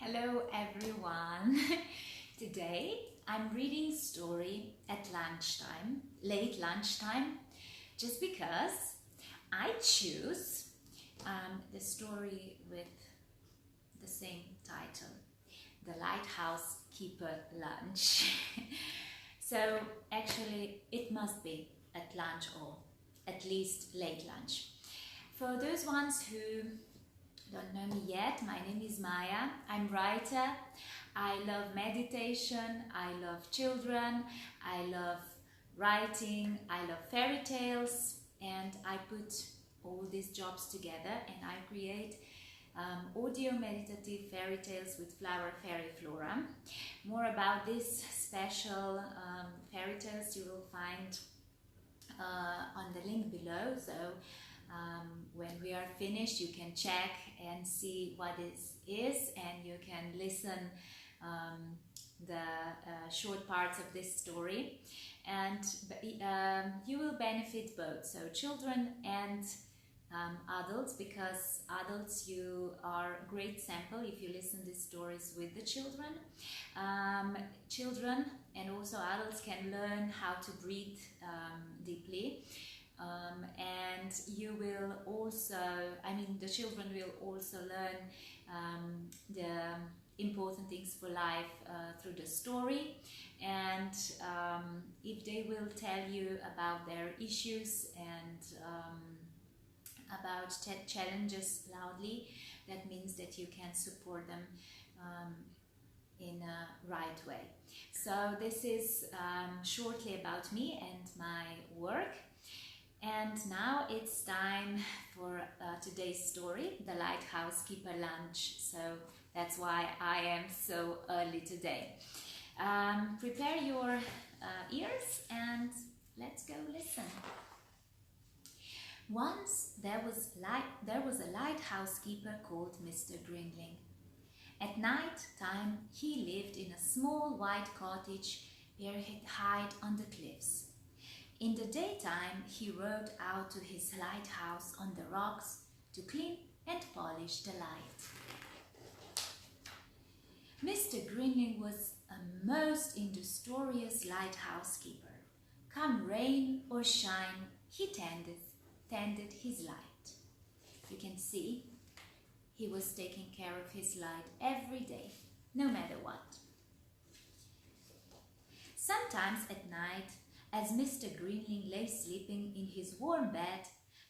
Hello everyone. Today I'm reading story at lunchtime, late lunchtime, just because I choose the story with the same title, The Lighthouse Keeper Lunch. So actually it must be at lunch or at least late lunch. For those ones who don't know me yet, my name is Maya. I'm writer. I love meditation. I love children. I love writing. I love fairy tales. And I put all these jobs together and I create audio meditative fairy tales with FlowerFairy Flora. More about this special fairy tales you will find on the link below. So when we are finished, you can check and see what this is, and you can listen the short parts of this story, and you will benefit both, so children and adults, because adults, you are a great sample if you listen these stories with the children. Children and also adults can learn how to breathe deeply. And you will also, the children will also learn the important things for life through the story, and if they will tell you about their issues and about challenges loudly, that means that you can support them in a right way. So this is shortly about me and my work. And now it's time for today's story, The Lighthouse Keeper Lunch. So that's why I am so early today. Prepare your ears and let's go listen. Once there was a lighthouse keeper called Mr. Greenling. At night time he lived in a small white cottage buried high on the cliffs. In the daytime, he rowed out to his lighthouse on the rocks to clean and polish the light. Mr. Greenling was a most industrious lighthouse keeper. Come rain or shine, he tended his light. You can see he was taking care of his light every day, no matter what. Sometimes at night, as Mr. Greenling lay sleeping in his warm bed,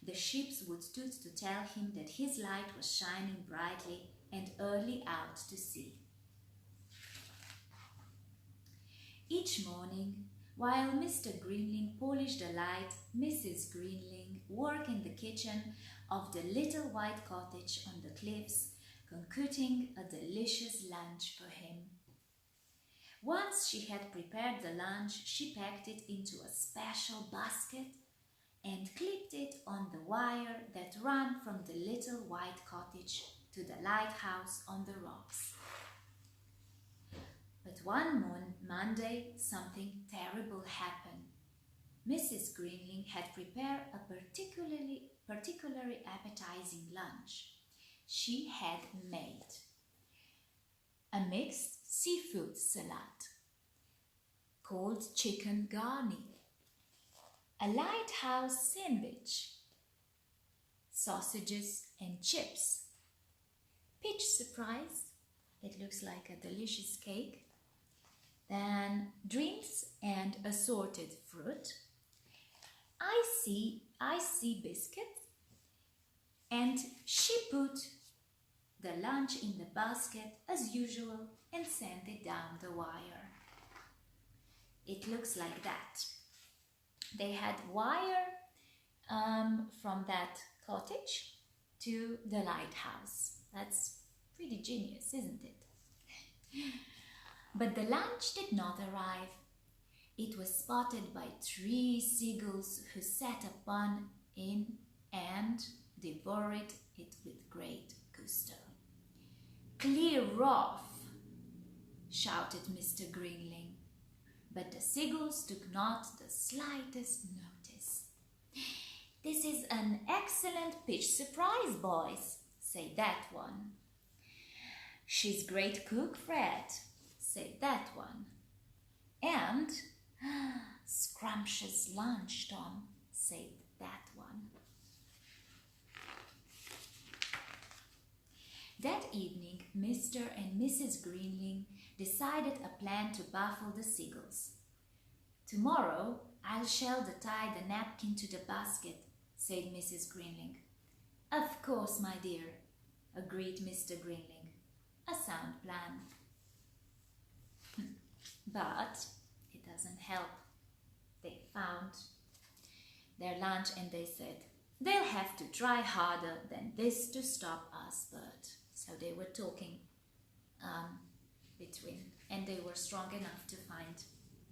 the ships would stood to tell him that his light was shining brightly and early out to sea. Each morning, while Mr. Greenling polished the light, Mrs. Greenling worked in the kitchen of the little white cottage on the cliffs, concocting a delicious lunch for him. Once she had prepared the lunch, she packed it into a special basket and clipped it on the wire that ran from the little white cottage to the lighthouse on the rocks. But one Monday, something terrible happened. Mrs. Greenling had prepared a particularly appetizing lunch. She had made a mixed seafood salad called chicken garni, a lighthouse sandwich, sausages and chips, peach surprise, it looks like a delicious cake, then drinks and assorted fruit, icy biscuits, and she put the lunch in the basket as usual and sent it down the wire. It looks like that. They had wire from that cottage to the lighthouse. That's pretty genius, isn't it? But the lunch did not arrive. It was spotted by 3 seagulls who sat upon it and devoured it with great gusto. "Clear off!" shouted Mr. Greenling, but the seagulls took not the slightest notice. "This is an excellent peach surprise, boys," said that one. "She's great cook, Fred," said that one. "And scrumptious lunch, Tom," said that one. That evening, Mr. and Mrs. Greenling decided a plan to baffle the seagulls. "Tomorrow I'll tie the napkin to the basket," said Mrs. Greenling. "Of course, my dear," agreed Mr. Greenling. "A sound plan." But it doesn't help. They found their lunch and they said, "They'll have to try harder than this to stop us, Bert." So they were talking between, and they were strong enough to find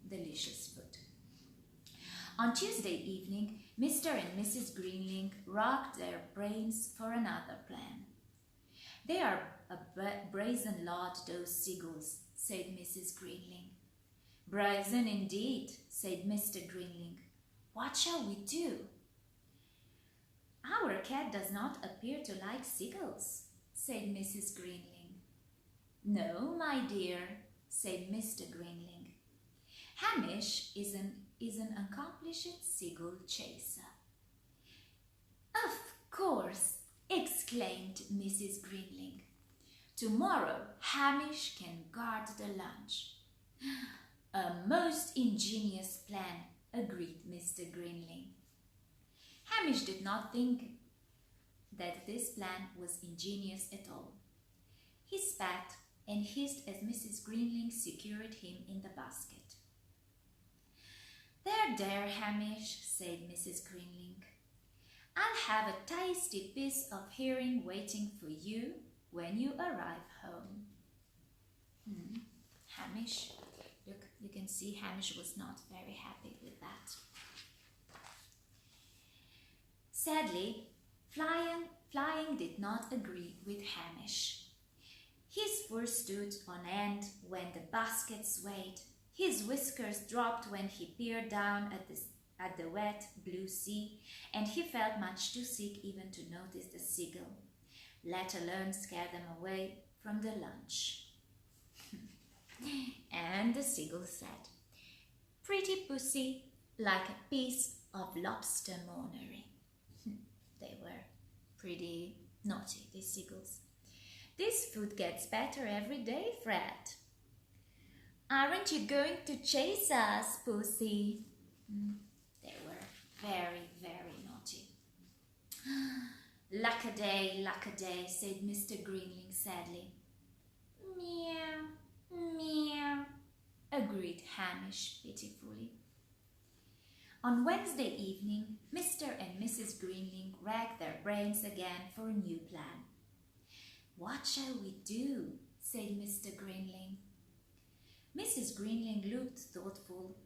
delicious food. On Tuesday evening, Mr. and Mrs. Greenling racked their brains for another plan. "They are a brazen lot, those seagulls," said Mrs. Greenling. "Brazen indeed," said Mr. Greenling. "What shall we do?" "Our cat does not appear to like seagulls," said Mrs. Greenling. "No, my dear," said Mr. Greenling. "Hamish is an accomplished seagull chaser." "Of course," exclaimed Mrs. Greenling. "Tomorrow Hamish can guard the lunch." "A most ingenious plan," agreed Mr. Greenling. Hamish did not think that this plan was ingenious at all. He spat and hissed as Mrs. Greenling secured him in the basket. There, Hamish," said Mrs. Greenling. "I'll have a tasty piece of herring waiting for you when you arrive home." Hamish, look, you can see Hamish was not very happy with that. Sadly, Flying did not agree with Hamish. His fur stood on end when the basket swayed. His whiskers dropped when he peered down at the wet blue sea, and he felt much too sick even to notice the seagull, let alone scare them away from the lunch. And the seagull said, "Pretty pussy, like a piece of lobster monery." They were pretty naughty, these seagulls. "This food gets better every day, Fred." "Aren't you going to chase us, pussy?" They were very, very naughty. Lack-a-day, said Mr. Greenling sadly. "Meow, meow," agreed Hamish pitifully. On Wednesday evening, Mr. and Mrs. Greenling racked their brains again for a new plan. "What shall we do?" said Mr. Greenling. Mrs. Greenling looked thoughtful.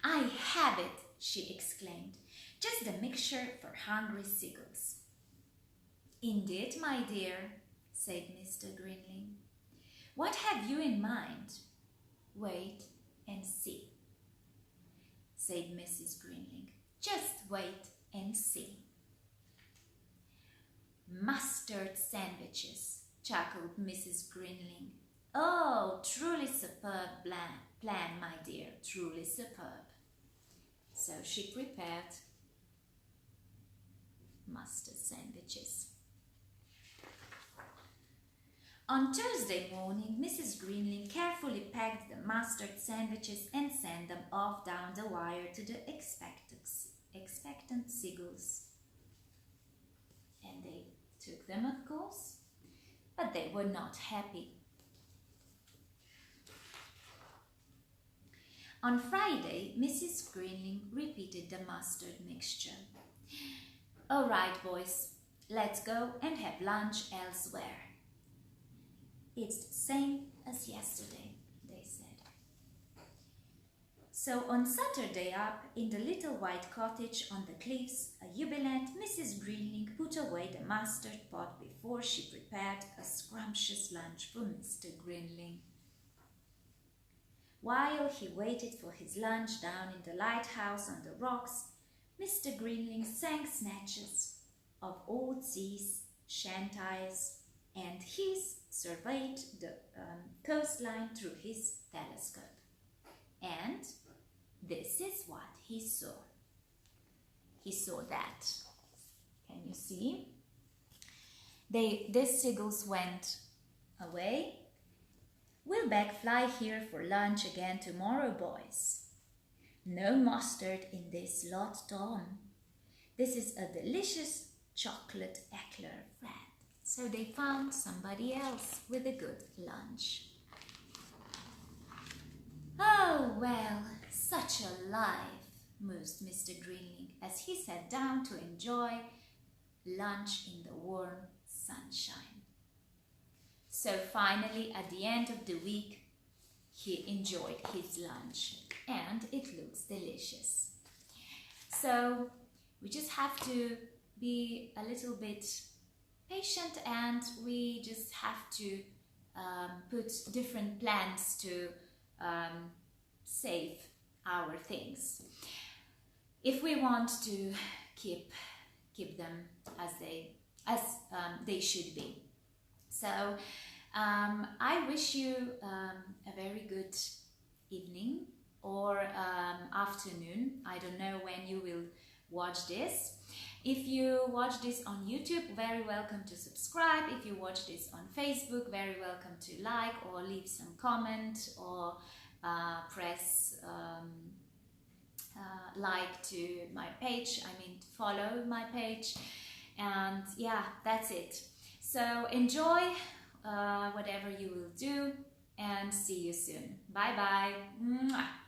"I have it," she exclaimed. "Just a mixture for hungry seagulls." "Indeed, my dear," said Mr. Greenling. "What have you in mind?" "Wait and see," said Mrs. Greenling. "Just wait and see." "Mustard sandwiches," chuckled Mrs. Greenling. "Oh, truly superb plan, my dear, truly superb." So she prepared mustard sandwiches. On Thursday morning, Mrs. Greenling carefully packed the mustard sandwiches and sent them off down the wire to the expectant seagulls. And they took them, of course, but they were not happy. On Friday, Mrs. Greenling repeated the mustard mixture. "All right, boys, let's go and have lunch elsewhere." "It's the same as yesterday," they said. So on Saturday up in the little white cottage on the cliffs, a jubilant Mrs. Greenling put away the mustard pot before she prepared a scrumptious lunch for Mr. Greenling. While he waited for his lunch down in the lighthouse on the rocks, Mr. Greenling sang snatches of old sea shanties, and his surveyed the coastline through his telescope. And this is what he saw. He saw that. Can you see? The seagulls went away. We'll back fly here for lunch again tomorrow, boys. No mustard in this lot, Tom. This is a delicious chocolate eclair, Fred. So they found somebody else with a good lunch. Oh, well, such a life, mused Mr. Greenling as he sat down to enjoy lunch in the warm sunshine. So finally, at the end of the week, he enjoyed his lunch and it looks delicious. So we just have to be a little bit patient, and we just have to put different plans to save our things if we want to keep them as they should be. So I wish you a very good evening or afternoon. I don't know when you will watch this. If you watch this on YouTube, very welcome to subscribe. If you watch this on Facebook, very welcome to like or leave some comment or press like to my page, follow my page. And yeah, that's it. So enjoy whatever you will do, and see you soon. Bye bye. Mwah.